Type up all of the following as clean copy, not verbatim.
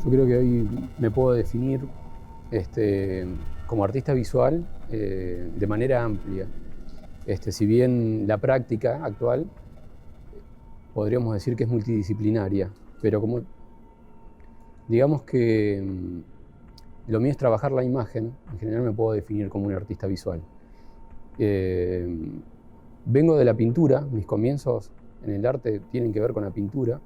Yo creo que hoy me puedo definir como artista visual de manera amplia. Si bien la práctica actual podríamos decir que es multidisciplinaria, pero digamos que lo mío es trabajar la imagen. En general me puedo definir como un artista visual. Vengo de la pintura, mis comienzos en el arte tienen que ver con la pintura.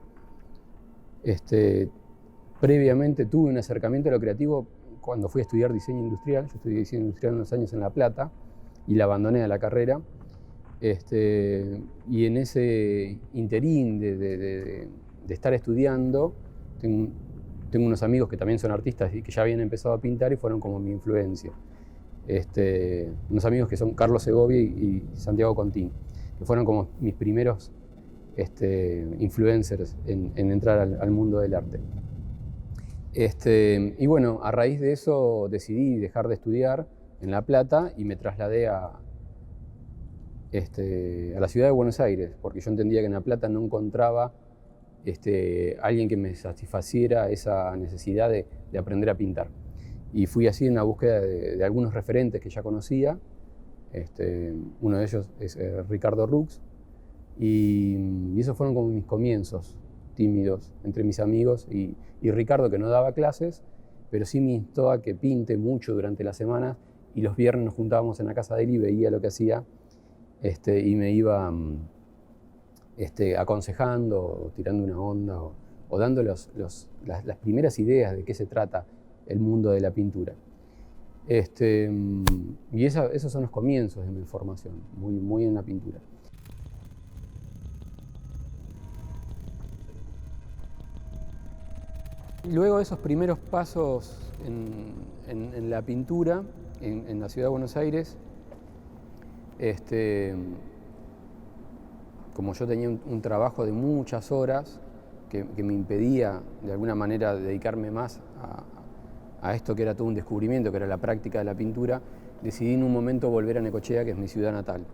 Previamente tuve un acercamiento a lo creativo cuando fui a estudiar diseño industrial. Yo estudié diseño industrial unos años en La Plata y la abandoné a la carrera. Y en ese interín de estar estudiando, tengo unos amigos que también son artistas y que ya habían empezado a pintar y fueron como mi influencia. Unos amigos que son Carlos Segovia y Santiago Contín, que fueron como mis primeros influencers en entrar al mundo del arte. Y bueno, a raíz de eso decidí dejar de estudiar en La Plata y me trasladé a la ciudad de Buenos Aires, porque yo entendía que en La Plata no encontraba alguien que me satisfaciera esa necesidad de aprender a pintar. Y fui así en una búsqueda de algunos referentes que ya conocía. Uno de ellos es Ricardo Rux, y esos fueron como mis comienzos tímidos entre mis amigos y Ricardo, que no daba clases, pero sí me instó a que pinte mucho durante la semana, y los viernes nos juntábamos en la casa de él y veía lo que hacía, y me iba aconsejando, o tirando una onda, o dando las primeras ideas de qué se trata el mundo de la pintura. Y esos son los comienzos de mi formación, muy en la pintura. Luego de esos primeros pasos en la pintura, en la ciudad de Buenos Aires, como yo tenía un trabajo de muchas horas que me impedía de alguna manera dedicarme más a esto que era todo un descubrimiento, que era la práctica de la pintura, decidí en un momento volver a Necochea, que es mi ciudad natal,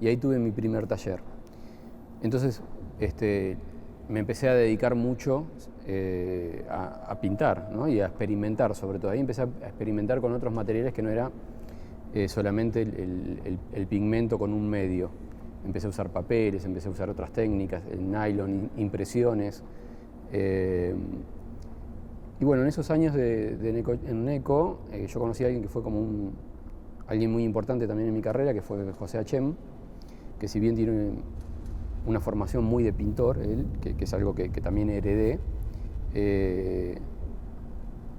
y ahí tuve mi primer taller. Entonces me empecé a dedicar mucho a pintar, ¿no? Y a experimentar sobre todo. Ahí empecé a experimentar con otros materiales que no era solamente el pigmento con un medio. Empecé a usar papeles, empecé a usar otras técnicas, el nylon, impresiones. Y bueno, en esos años en Neco, yo conocí a alguien que fue como alguien muy importante también en mi carrera, que fue José Achem, que si bien tiene una formación muy de pintor, él, que es algo que también heredé,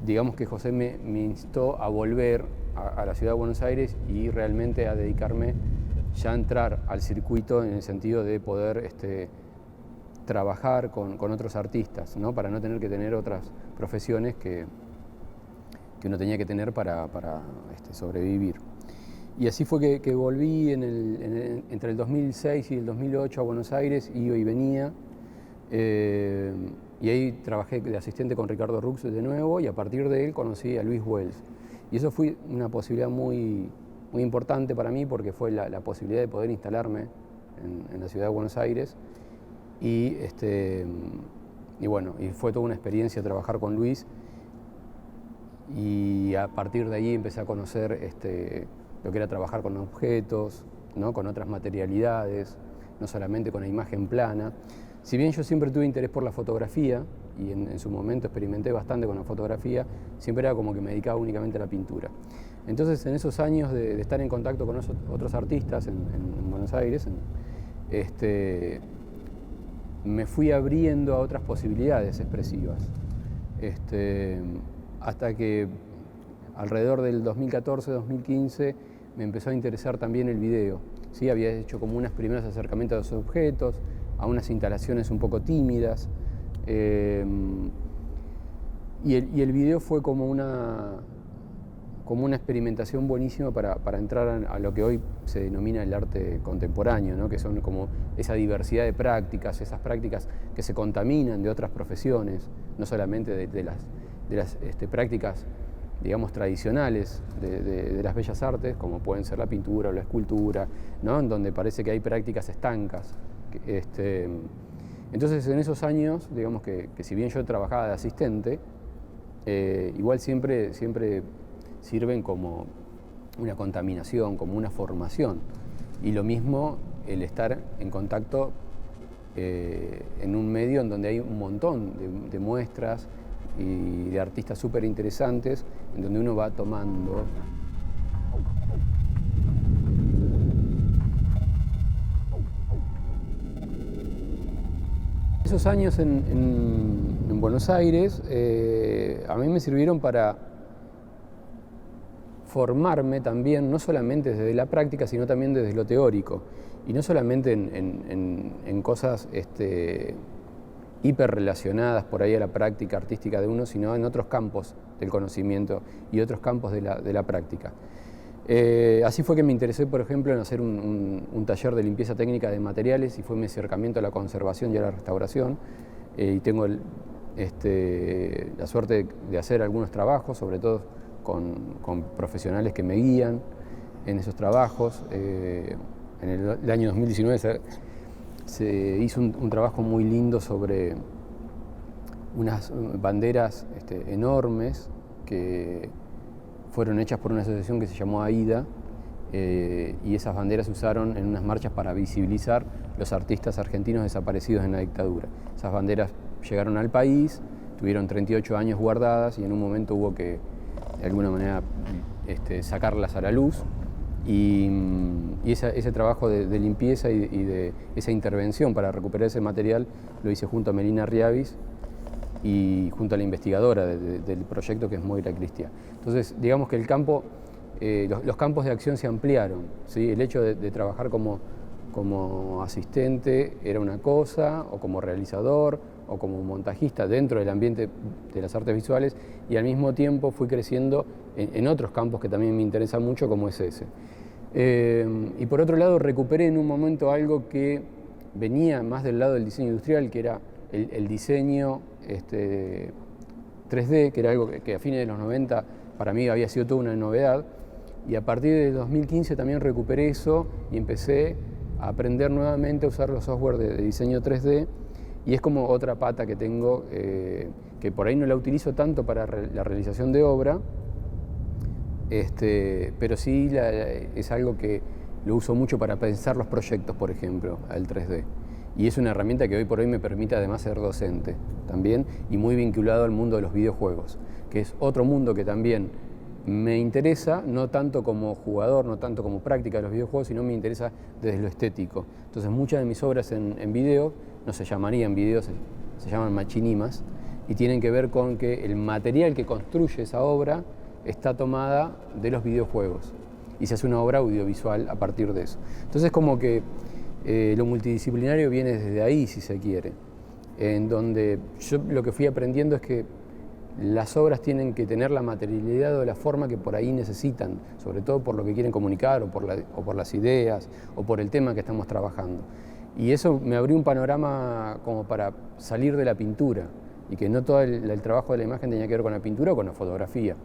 digamos que José me instó a volver a la ciudad de Buenos Aires y realmente a dedicarme ya a entrar al circuito, en el sentido de poder trabajar con otros artistas, ¿no? Para no tener que tener otras profesiones que uno tenía que tener para sobrevivir. Y así fue que volví entre el 2006 y el 2008 a Buenos Aires, iba y venía, y ahí trabajé de asistente con Ricardo Rux de nuevo, y a partir de él conocí a Luis Wells. Y eso fue una posibilidad muy importante para mí, porque fue la posibilidad de poder instalarme en la ciudad de Buenos Aires. Y bueno, y fue toda una experiencia trabajar con Luis, y a partir de ahí empecé a conocer lo que era trabajar con objetos, ¿no? Con otras materialidades, no solamente con la imagen plana. Si bien yo siempre tuve interés por la fotografía, y en su momento experimenté bastante con la fotografía, siempre era como que me dedicaba únicamente a la pintura. Entonces, en esos años de estar en contacto con otros artistas en Buenos Aires, me fui abriendo a otras posibilidades expresivas, hasta que alrededor del 2014-2015 me empezó a interesar también el video. ¿Sí? Había hecho como unos primeros acercamientos a los objetos, a unas instalaciones un poco tímidas, y el video fue como una experimentación buenísima para entrar a lo que hoy se denomina el arte contemporáneo, ¿no? Que son como esa diversidad de prácticas, esas prácticas que se contaminan de otras profesiones, no solamente de las prácticas, digamos, tradicionales de las bellas artes, como pueden ser la pintura o la escultura, ¿no? En donde parece que hay prácticas estancas. Entonces, en esos años, digamos que si bien yo trabajaba de asistente, igual siempre sirven como una contaminación, como una formación. Y lo mismo el estar en contacto en un medio en donde hay un montón de muestras y de artistas súper interesantes, en donde uno va tomando. Esos años en Buenos Aires a mí me sirvieron para formarme también, no solamente desde la práctica, sino también desde lo teórico. Y no solamente en cosas hiperrelacionadas por ahí a la práctica artística de uno, sino en otros campos del conocimiento y otros campos de la práctica. Así fue que me interesé, por ejemplo, en hacer un taller de limpieza técnica de materiales, y fue mi acercamiento a la conservación y a la restauración. Y tengo la suerte de hacer algunos trabajos, sobre todo con profesionales que me guían en esos trabajos. En el año 2019 se hizo un trabajo muy lindo sobre unas banderas enormes que fueron hechas por una asociación que se llamó AIDA, y esas banderas se usaron en unas marchas para visibilizar los artistas argentinos desaparecidos en la dictadura. Esas banderas llegaron al país, tuvieron 38 años guardadas, y en un momento hubo que, de alguna manera, sacarlas a la luz. Y ese trabajo de limpieza y de esa intervención para recuperar ese material lo hice junto a Melina Riavis y junto a la investigadora del proyecto, que es Moira Cristia. Entonces, digamos que los campos de acción se ampliaron, ¿sí? El hecho de trabajar como asistente era una cosa, o como realizador, o como montajista dentro del ambiente de las artes visuales, y al mismo tiempo fui creciendo en otros campos que también me interesan mucho, como es ese. Y por otro lado, recuperé en un momento algo que venía más del lado del diseño industrial, que era el diseño 3D, que era algo que a fines de los 90 para mí había sido toda una novedad, y a partir de 2015 también recuperé eso y empecé a aprender nuevamente a usar los software de diseño 3D, y es como otra pata que tengo, que por ahí no la utilizo tanto para la realización de obra, pero sí es algo que lo uso mucho para pensar los proyectos, por ejemplo, al 3D. Y es una herramienta que hoy por hoy me permite además ser docente también, y muy vinculado al mundo de los videojuegos, que es otro mundo que también me interesa, no tanto como jugador, no tanto como práctica de los videojuegos, sino me interesa desde lo estético. Entonces muchas de mis obras en video no se llamarían videos, se llaman machinimas, y tienen que ver con que el material que construye esa obra está tomada de los videojuegos, y se hace una obra audiovisual a partir de eso. Entonces, como que lo multidisciplinario viene desde ahí, si se quiere, en donde yo lo que fui aprendiendo es que las obras tienen que tener la materialidad o la forma que por ahí necesitan, sobre todo por lo que quieren comunicar, o por las ideas, o por el tema que estamos trabajando. Y eso me abrió un panorama como para salir de la pintura, y que no todo el trabajo de la imagen tenía que ver con la pintura o con la fotografía.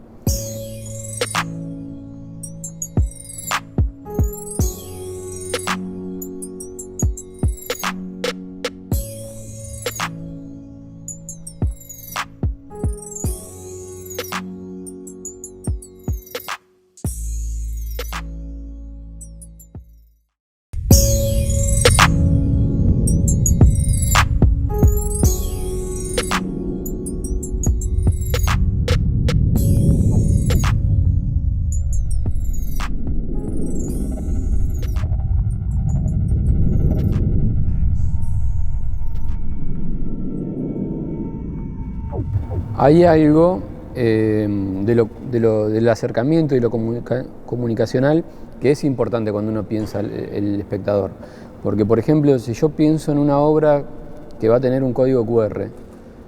Hay algo del acercamiento y lo comunicacional que es importante cuando uno piensa el espectador. Porque, por ejemplo, si yo pienso en una obra que va a tener un código QR,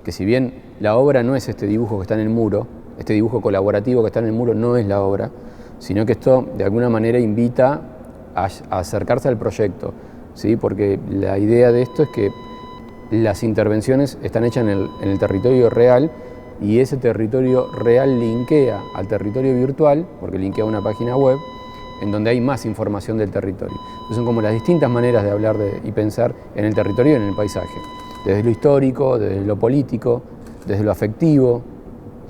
que si bien la obra no es este dibujo que está en el muro, este dibujo colaborativo que está en el muro no es la obra, sino que esto de alguna manera invita a acercarse al proyecto, ¿sí? Porque la idea de esto es que las intervenciones están hechas en el territorio real, y ese territorio real linkea al territorio virtual, porque linkea a una página web en donde hay más información del territorio. Entonces son como las distintas maneras de hablar y pensar en el territorio y en el paisaje, desde lo histórico, desde lo político, desde lo afectivo,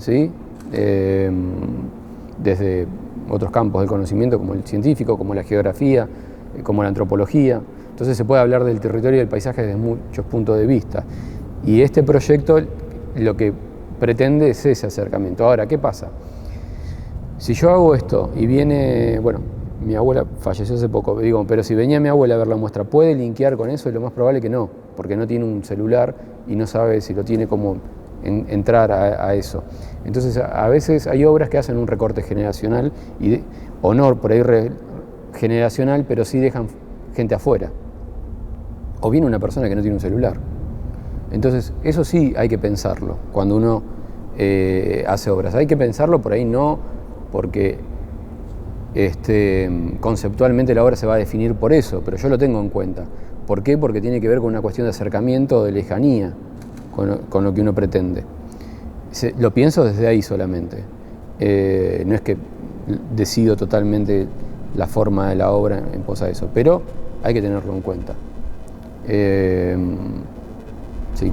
¿sí? Desde otros campos del conocimiento como el científico, como la geografía, como la antropología. Entonces se puede hablar del territorio y del paisaje desde muchos puntos de vista. Y este proyecto lo que pretende es ese acercamiento. Ahora, ¿qué pasa? Si yo hago esto y viene, bueno, mi abuela falleció hace poco, digo, pero si venía mi abuela a ver la muestra, ¿puede linkear con eso? Y lo más probable es que no, porque no tiene un celular y no sabe si lo tiene como entrar a eso. Entonces, a veces hay obras que hacen un recorte generacional, o no por ahí generacional, pero sí dejan gente afuera. O viene una persona que no tiene un celular. Entonces, eso sí hay que pensarlo cuando uno hace obras. Hay que pensarlo por ahí no porque conceptualmente la obra se va a definir por eso, pero yo lo tengo en cuenta. ¿Por qué? Porque tiene que ver con una cuestión de acercamiento, de lejanía con lo que uno pretende. Lo pienso desde ahí solamente. No es que decido totalmente la forma de la obra en pos a eso, pero hay que tenerlo en cuenta. Sí.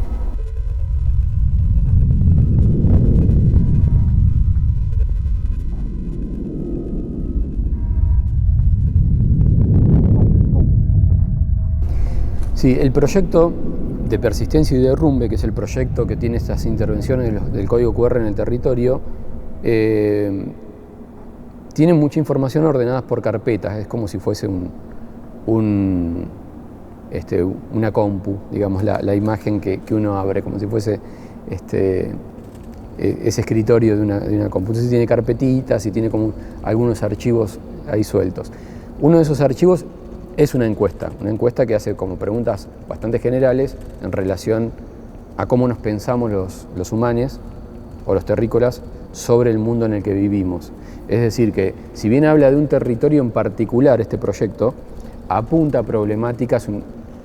Sí, el proyecto de persistencia y derrumbe, que es el proyecto que tiene estas intervenciones del código QR en el territorio, tiene mucha información ordenada por carpetas, es como si fuese una compu, digamos, la imagen que uno abre, como si fuese ese escritorio de una compu. Entonces tiene carpetitas y tiene como algunos archivos ahí sueltos. Uno de esos archivos es una encuesta que hace como preguntas bastante generales en relación a cómo nos pensamos los humanos o los terrícolas sobre el mundo en el que vivimos. Es decir, que si bien habla de un territorio en particular, este proyecto apunta a problemáticas,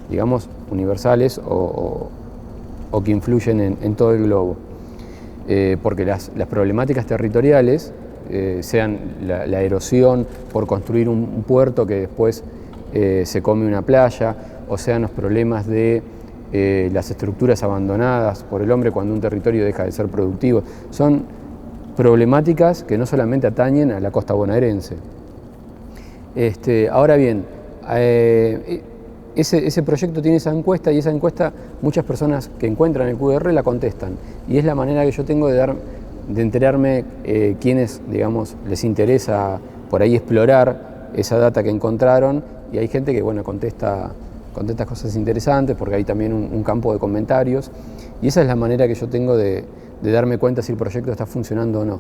digamos, universales o que influyen en todo el globo. Porque las problemáticas territoriales, sean la erosión por construir un puerto que después se come una playa, o sean los problemas de las estructuras abandonadas por el hombre cuando un territorio deja de ser productivo. Son problemáticas que no solamente atañen a la costa bonaerense. Ahora bien, ese proyecto tiene esa encuesta, y esa encuesta muchas personas que encuentran el QR la contestan, y es la manera que yo tengo de enterarme quiénes, digamos, les interesa por ahí explorar esa data que encontraron, y hay gente que, bueno, contesta cosas interesantes porque hay también un campo de comentarios, y esa es la manera que yo tengo de darme cuenta si el proyecto está funcionando o no.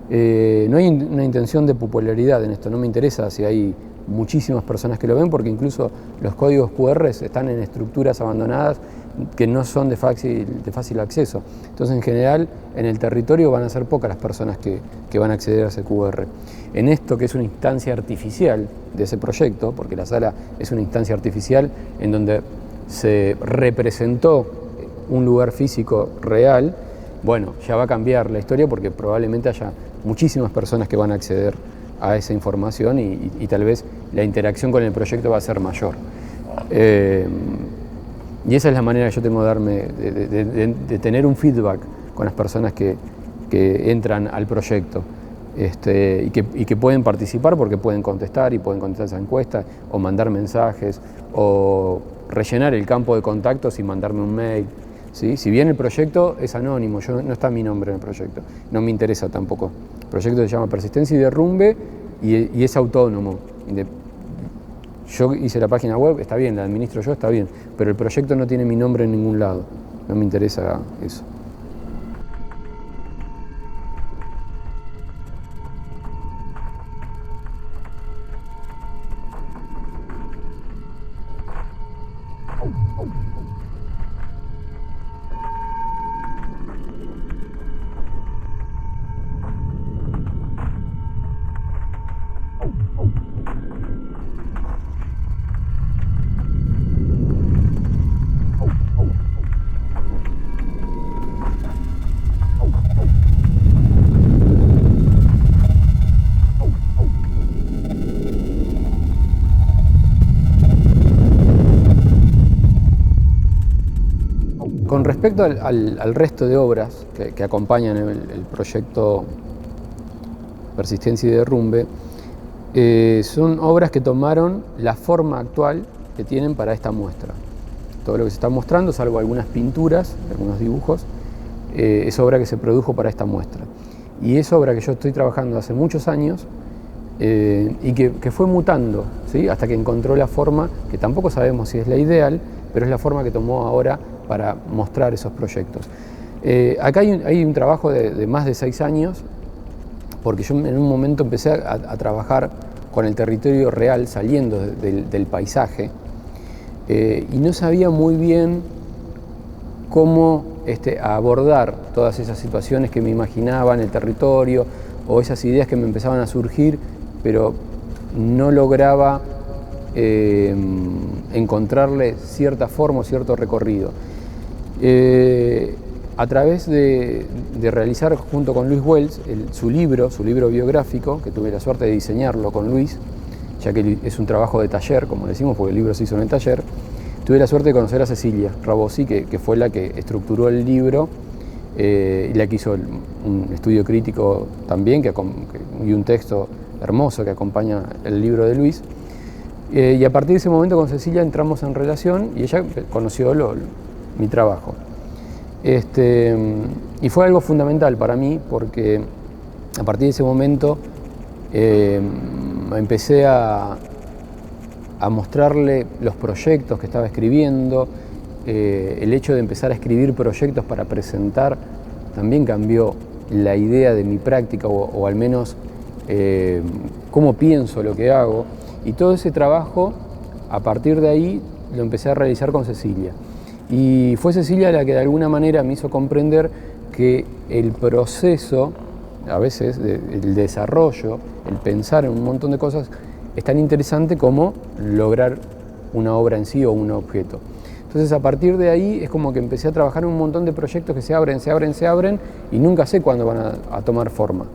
No hay una intención de popularidad en esto, no me interesa si hay muchísimas personas que lo ven, porque incluso los códigos QR están en estructuras abandonadas que no son de fácil acceso. Entonces, en general, en el territorio van a ser pocas las personas que van a acceder a ese QR. En esto, que es una instancia artificial de ese proyecto, porque la sala es una instancia artificial en donde se representó un lugar físico real, bueno, ya va a cambiar la historia porque probablemente haya muchísimas personas que van a acceder a esa información y tal vez la interacción con el proyecto va a ser mayor. Y esa es la manera que yo tengo de tener un feedback con las personas que entran al proyecto, y que pueden participar porque pueden contestar esa encuesta, o mandar mensajes, o rellenar el campo de contactos y mandarme un mail. ¿Sí? Si bien el proyecto es anónimo, no está mi nombre en el proyecto, no me interesa tampoco. El proyecto se llama Persistencia y Derrumbe y es autónomo. Yo hice la página web, está bien, la administro yo, está bien, pero el proyecto no tiene mi nombre en ningún lado, no me interesa eso. Con respecto al resto de obras que acompañan el proyecto Persistencia y Derrumbe, son obras que tomaron la forma actual que tienen para esta muestra. Todo lo que se está mostrando, salvo algunas pinturas, algunos dibujos, es obra que se produjo para esta muestra. Y es obra que yo estoy trabajando hace muchos años y que fue mutando, ¿sí? Hasta que encontró la forma, que tampoco sabemos si es la ideal, pero es la forma que tomó ahora para mostrar esos proyectos. Acá hay un trabajo de más de 6 años, porque yo en un momento empecé a trabajar con el territorio real, saliendo del paisaje, y no sabía muy bien cómo abordar todas esas situaciones que me imaginaba en el territorio, o esas ideas que me empezaban a surgir, pero no lograba encontrarle cierta forma o cierto recorrido. A través de realizar junto con Luis Wells su libro biográfico, que tuve la suerte de diseñarlo con Luis, ya que es un trabajo de taller, como decimos, porque el libro se hizo en el taller, tuve la suerte de conocer a Cecilia Rabosi, que fue la que estructuró el libro y la que hizo un estudio crítico también, y un texto hermoso que acompaña el libro de Luis. Y a partir de ese momento con Cecilia entramos en relación y ella conoció mi trabajo. Y fue algo fundamental para mí, porque a partir de ese momento empecé a mostrarle los proyectos que estaba escribiendo. El hecho de empezar a escribir proyectos para presentar también cambió la idea de mi práctica, o al menos cómo pienso lo que hago. Y todo ese trabajo, a partir de ahí, lo empecé a realizar con Cecilia. Y fue Cecilia la que de alguna manera me hizo comprender que el proceso, a veces, el desarrollo, el pensar en un montón de cosas, es tan interesante como lograr una obra en sí o un objeto. Entonces, a partir de ahí es como que empecé a trabajar en un montón de proyectos que se abren y nunca sé cuándo van a tomar forma.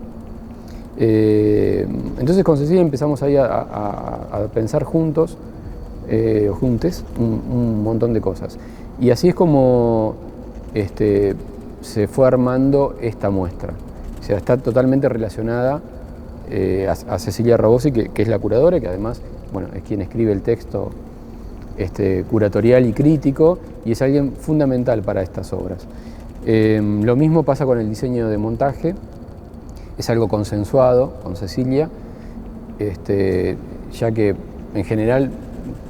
Entonces con Cecilia empezamos ahí a pensar juntos, juntes, un montón de cosas. Y así es como se fue armando esta muestra. O sea, está totalmente relacionada a Cecilia Rabosi, que es la curadora, que además, bueno, es quien escribe el texto curatorial y crítico, y es alguien fundamental para estas obras. Lo mismo pasa con el diseño de montaje. Es algo consensuado con Cecilia, ya que en general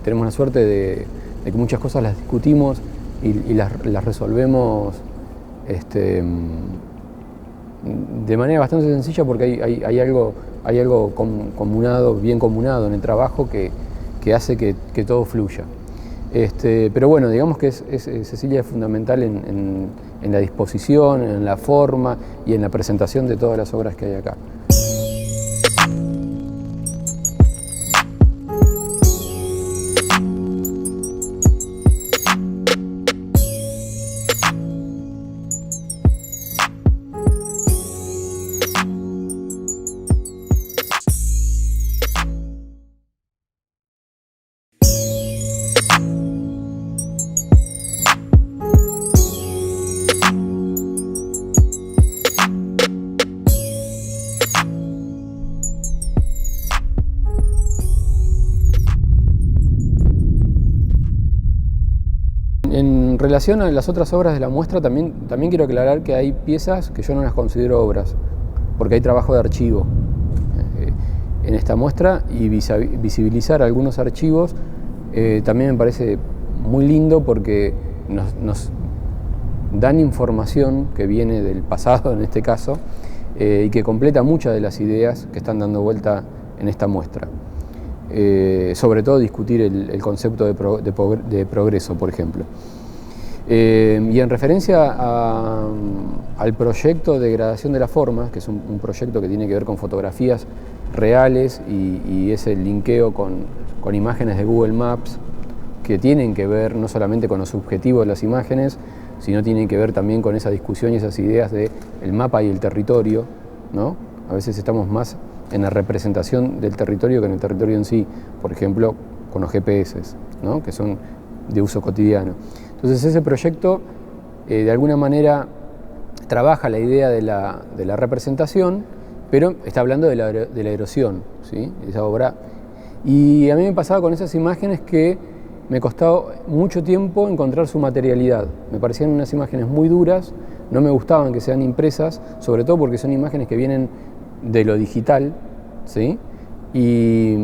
tenemos la suerte de que muchas cosas las discutimos y las resolvemos de manera bastante sencilla, porque hay algo bien comunado en el trabajo que hace que todo fluya. Pero bueno, digamos que Cecilia es fundamental en la disposición, en la forma y en la presentación de todas las obras que hay acá. En relación a las otras obras de la muestra, también quiero aclarar que hay piezas que yo no las considero obras, porque hay trabajo de archivo en esta muestra, y visibilizar algunos archivos también me parece muy lindo, porque nos dan información que viene del pasado, en este caso, y que completa muchas de las ideas que están dando vuelta en esta muestra. Sobre todo discutir el concepto de progreso, por ejemplo. Y en referencia al proyecto de gradación de las formas, que es un proyecto que tiene que ver con fotografías reales y es el linkeo con imágenes de Google Maps, que tienen que ver no solamente con los objetivos de las imágenes, sino tienen que ver también con esa discusión y esas ideas del mapa y el territorio, ¿no? A veces estamos más en la representación del territorio que en el territorio en sí, por ejemplo, con los GPS, ¿no? Que son de uso cotidiano. Entonces ese proyecto de alguna manera trabaja la idea de la representación, pero está hablando de la erosión, ¿sí? Esa obra. Y a mí me pasaba con esas imágenes que me costaba mucho tiempo encontrar su materialidad. Me parecían unas imágenes muy duras, no me gustaban que sean impresas, sobre todo porque son imágenes que vienen de lo digital, ¿sí? Y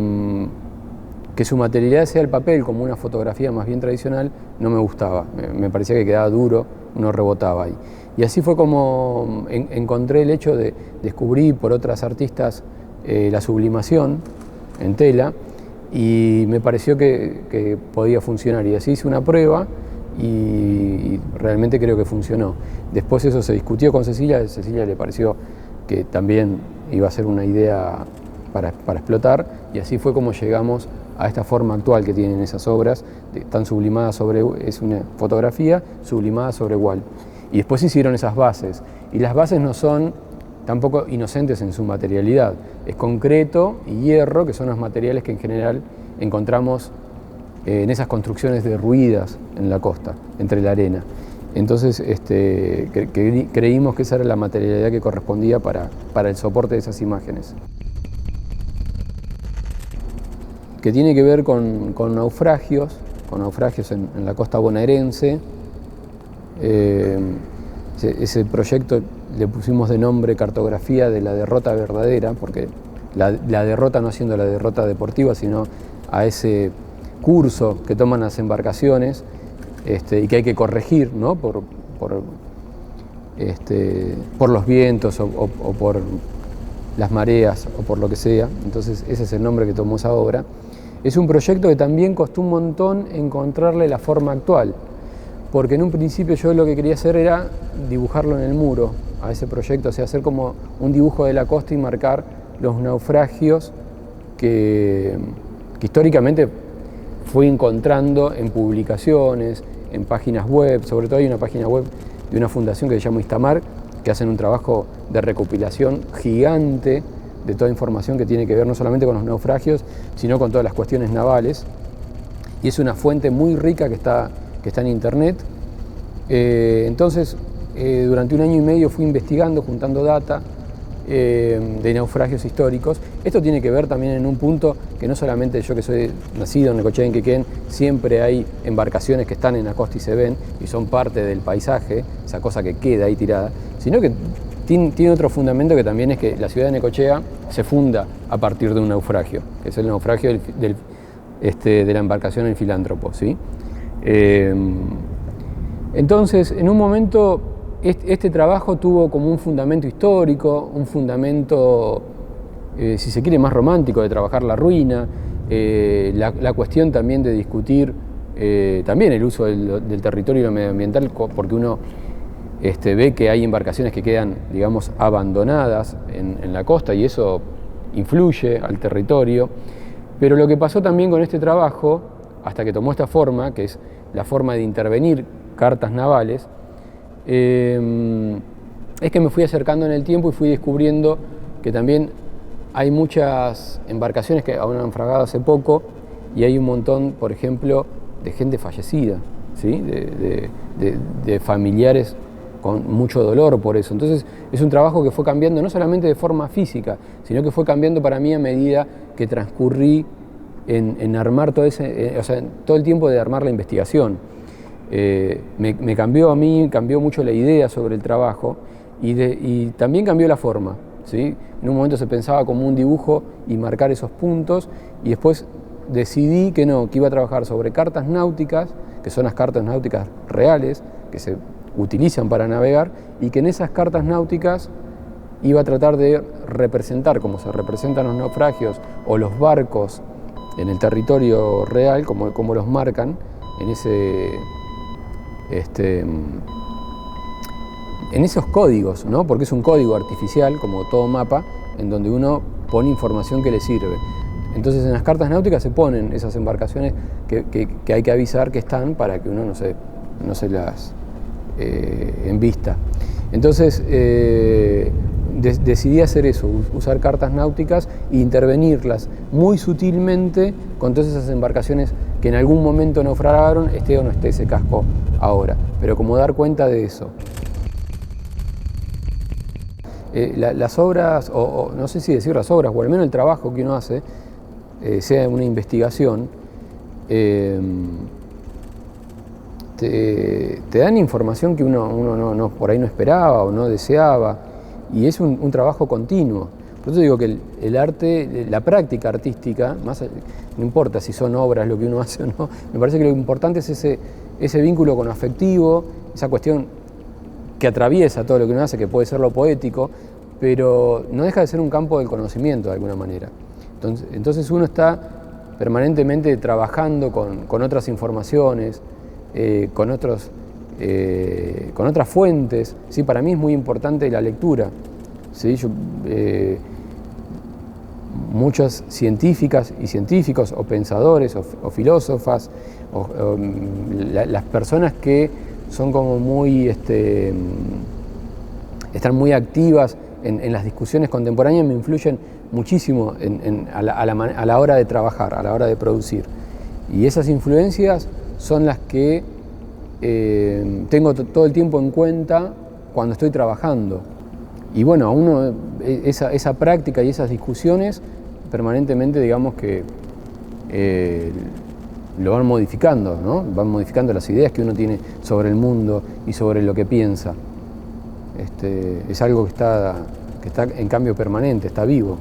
que su materialidad sea el papel, como una fotografía más bien tradicional, no me gustaba. Me parecía que quedaba duro, uno rebotaba ahí. Y así fue como encontré el hecho de descubrir por otras artistas la sublimación en tela, y me pareció que podía funcionar. Y así hice una prueba y realmente creo que funcionó. Después eso se discutió con Cecilia, a Cecilia le pareció que también iba a ser una idea para explotar, y así fue como llegamos a esta forma actual que tienen esas obras, tan sublimadas sobre, es una fotografía sublimada sobre wall. Y después hicieron esas bases, y las bases no son tampoco inocentes en su materialidad, es concreto y hierro, que son los materiales que en general encontramos en esas construcciones derruidas en la costa, entre la arena. Entonces creímos que esa era la materialidad que correspondía para el soporte de esas imágenes. Que tiene que ver con naufragios en la costa bonaerense. Ese proyecto le pusimos de nombre Cartografía de la derrota verdadera, porque la derrota no siendo la derrota deportiva, sino a ese curso que toman las embarcaciones y que hay que corregir, ¿no? por los vientos o por las mareas o por lo que sea. Entonces ese es el nombre que tomó esa obra. Es un proyecto que también costó un montón encontrarle la forma actual, porque en un principio yo lo que quería hacer era dibujarlo en el muro a ese proyecto, o sea, hacer como un dibujo de la costa y marcar los naufragios que históricamente fui encontrando en publicaciones, en páginas web. Sobre todo hay una página web de una fundación que se llama Istamar, que hacen un trabajo de recopilación gigante de toda información que tiene que ver no solamente con los naufragios, sino con todas las cuestiones navales. Y es una fuente muy rica que está en internet. Entonces, durante 1 año y medio fui investigando, juntando data de naufragios históricos. Esto tiene que ver también en un punto que no solamente yo, que soy nacido en Necochea, en Quequén, siempre hay embarcaciones que están en la costa y se ven y son parte del paisaje, esa cosa que queda ahí tirada, sino que tiene otro fundamento, que también es que la ciudad de Necochea se funda a partir de un naufragio, que es el naufragio de la embarcación El Filántropo, ¿sí? Entonces, en un momento, este trabajo tuvo como un fundamento histórico, un fundamento, si se quiere, más romántico, de trabajar la ruina, la cuestión también de discutir también el uso del territorio medioambiental, porque uno ve que hay embarcaciones que quedan, digamos, abandonadas en la costa, y eso influye al territorio. Pero lo que pasó también con este trabajo, hasta que tomó esta forma, que es la forma de intervenir cartas navales, es que me fui acercando en el tiempo y fui descubriendo que también hay muchas embarcaciones que han naufragado hace poco, y hay un montón, por ejemplo, de gente fallecida, ¿sí? de familiares con mucho dolor por eso. Entonces es un trabajo que fue cambiando no solamente de forma física, sino que fue cambiando para mí a medida que transcurrí en armar todo todo el tiempo de armar la investigación. Me cambió a mí, cambió mucho la idea sobre el trabajo, y también cambió la forma, ¿sí? En un momento se pensaba como un dibujo y marcar esos puntos, y después decidí que no, que iba a trabajar sobre cartas náuticas, que son las cartas náuticas reales, que se utilizan para navegar, y que en esas cartas náuticas iba a tratar de representar como se representan los naufragios o los barcos en el territorio real, como los marcan en esos códigos, ¿no? Porque es un código artificial, como todo mapa, en donde uno pone información que le sirve. Entonces en las cartas náuticas se ponen esas embarcaciones que hay que avisar que están, para que uno no se las envista. Entonces decidí hacer eso, usar cartas náuticas e intervenirlas muy sutilmente con todas esas embarcaciones que en algún momento naufragaron, esté o no esté ese casco ahora, pero como dar cuenta de eso. Las obras, o no sé si decir las obras, o al menos el trabajo que uno hace, sea una investigación, te dan información que uno por ahí no esperaba o no deseaba, y es un trabajo continuo. Por eso digo que el arte, la práctica artística, no importa si son obras lo que uno hace o no, me parece que lo importante es ese vínculo con lo afectivo, esa cuestión que atraviesa todo lo que uno hace, que puede ser lo poético, pero no deja de ser un campo del conocimiento de alguna manera. Entonces uno está permanentemente trabajando con otras informaciones, con otras fuentes. ¿Sí? Para mí es muy importante la lectura. ¿Sí? Muchas científicas y científicos, o pensadores, o filósofas, las personas que son como muy, están muy activas en las discusiones contemporáneas, me influyen muchísimo a la hora de trabajar, a la hora de producir. Y esas influencias son las que tengo todo el tiempo en cuenta cuando estoy trabajando. Y bueno, a uno esa práctica y esas discusiones permanentemente, digamos que lo van modificando, ¿no? Van modificando las ideas que uno tiene sobre el mundo y sobre lo que piensa. Es algo que está en cambio permanente, está vivo.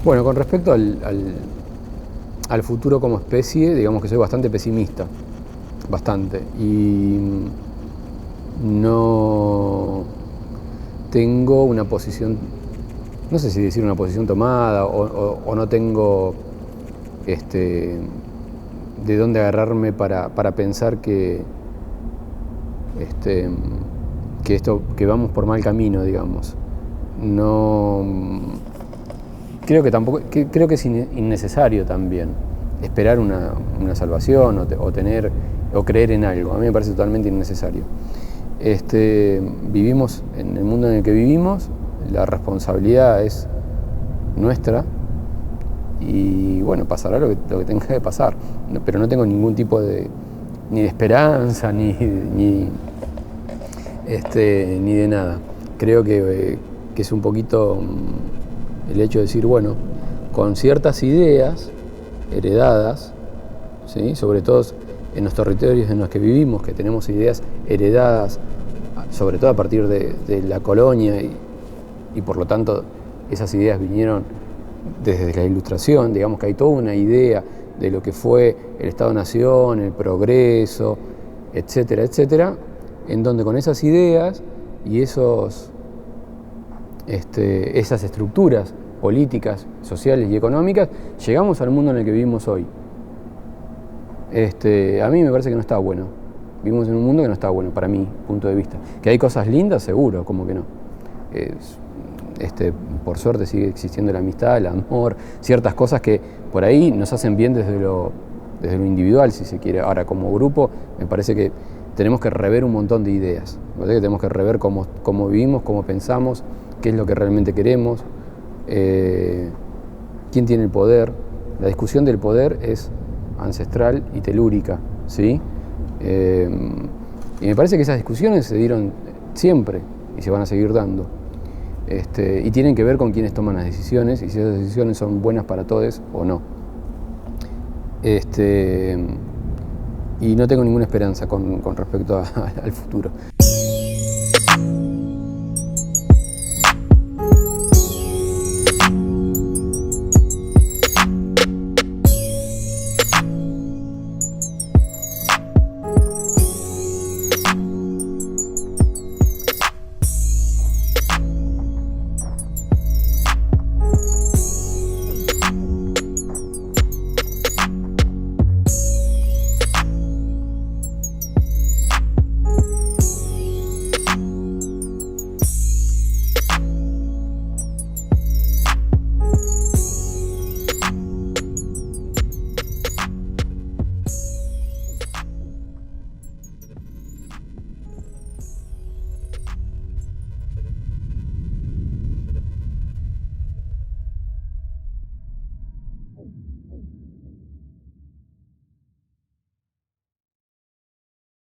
Bueno, con respecto al futuro como especie, digamos que soy bastante pesimista, bastante, y no tengo una posición, no sé si decir una posición tomada, o no tengo de dónde agarrarme para pensar que vamos por mal camino, digamos. No creo que es innecesario también esperar una salvación o creer en algo. A mí me parece totalmente innecesario. Vivimos en el mundo en el que vivimos, la responsabilidad es nuestra. Y bueno, pasará lo que tenga que pasar, pero no tengo ningún tipo ni de esperanza, ni de nada. Creo que es un poquito el hecho de decir, bueno, con ciertas ideas heredadas, ¿sí? Sobre todo en los territorios en los que vivimos, que tenemos ideas heredadas, sobre todo a partir de la colonia, y por lo tanto esas ideas vinieron desde la Ilustración, digamos que hay toda una idea de lo que fue el Estado-Nación, el progreso, etcétera, etcétera, en donde con esas ideas y esas estructuras políticas, sociales y económicas, llegamos al mundo en el que vivimos hoy. A mí me parece que no está bueno. Vivimos en un mundo que no está bueno, para mi punto de vista. Que hay cosas lindas, seguro, como que no. Por suerte sigue existiendo la amistad, el amor, ciertas cosas que por ahí nos hacen bien desde lo individual, si se quiere. Ahora, como grupo, me parece que tenemos que rever un montón de ideas. Me parece que tenemos que rever cómo vivimos, cómo pensamos, qué es lo que realmente queremos, quién tiene el poder. La discusión del poder es ancestral y telúrica, ¿sí? Y me parece que esas discusiones se dieron siempre y se van a seguir dando. Y tienen que ver con quienes toman las decisiones y si esas decisiones son buenas para todos o no. Y no tengo ninguna esperanza con respecto al futuro.